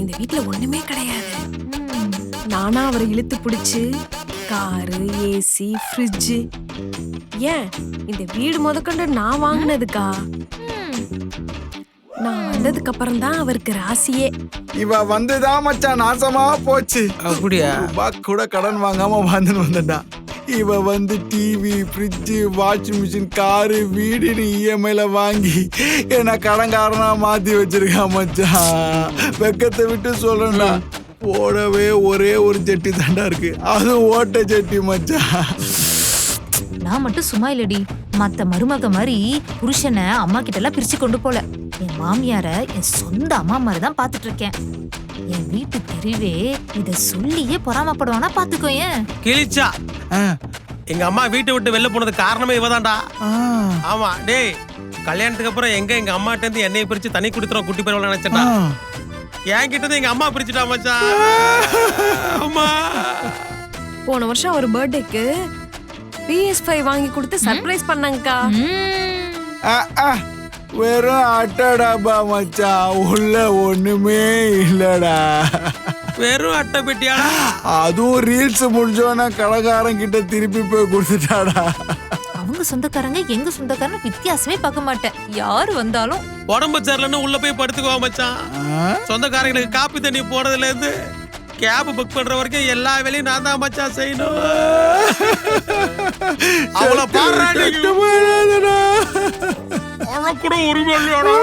இந்த வீட்டுல ஒண்ணுமே கிடையாது. நானா அவரை இழுத்து பிடிச்சு காரு, ஏசி, ஃப்ரிட்ஜ், ஏன் இந்த வீடு முதற்கொண்டு நான் வாங்கினதுக்கா. நான் வந்ததுக்கு அப்புறம் தான் அவருக்கு ராசியே. இவ வந்துதான் மச்சான் நாசமா போச்சு. அப்படியா? ரூபாய் கூட கடன் வாங்காம வந்துன்னு வந்தடா. இவ வந்து TV, fridge, washing machine, car, வீடுன்னு இஎம்ஐல வாங்கி என்ன கடன்காரனா மாத்தி வச்சிருக்கா மச்சான். வெக்கத்தை விட்டு சொல்லணும்டா, போடவே ஒரே ஒரு ஜட்டி தாண்டா இருக்கு, அது ஓட்ட ஜட்டி மச்சான். நான் மட்டும் சும்மா இல்லடி, மத்த மருமக மாதிரி புருஷனை அம்மா கிட்ட எல்லாம் பிரிச்சு கொண்டு போல. என் மாமியார என் சொந்த அம்மா மாதிரி தான் பாத்துட்டு இருக்கேன். என் வீட்டு தெருவே இத சொல்லியே பொறாமப்படுவானா பாத்துக்கோ. ஏன் கிழிச்சா எங்க அம்மா வீட்டை விட்டு வெளில போனது காரணமே இவதான்டா. ஆமா டேய், கல்யாணத்துக்கு அப்புறம் எங்க அம்மாட்ட இருந்து என்னைய பிரிச்சு தனி குடுத்துறோம் குட்டி பரவாயில்ல நினைச்சேன்டா. என் கிட்ட இருந்து எங்க அம்மா பிரிச்சுட்டா மச்சான். அம்மா போன வருஷம் ஒரு பர்த்டேக்கு PS5 வாங்கி கொடுத்து சர்ப்ரைஸ் பண்ணாங்கக்கா. வெறும் அட்டடாபா மச்சான், உள்ள ஒண்ணுமே இல்லடா. வெறும் அட்டை பெட்டியாடா. அதுவும் ரீல்ஸ் முடிஞ்சோன்னா கடைக்காரன் கிட்ட திருப்பி போய் கொடுத்துட்டாடா. அவங்க சொந்தக்காரங்க எங்க சொந்தக்காரங்க வித்தியாசமே பார்க்க மாட்டேன். யாரு வந்தாலும் உடம்பு சரியில்லைன்னு உள்ள போய் படுத்துக்குவா மச்சான். சொந்தக்காரங்களுக்கு காப்பி தண்ணி போறதுல இருந்து கேப் புக் பண்ற வரைக்கும் எல்லா வேலையும் நான் தான் மச்சான் செய்யணும். அவளை பாடுறா கூட உரிமை இல்லையாடா.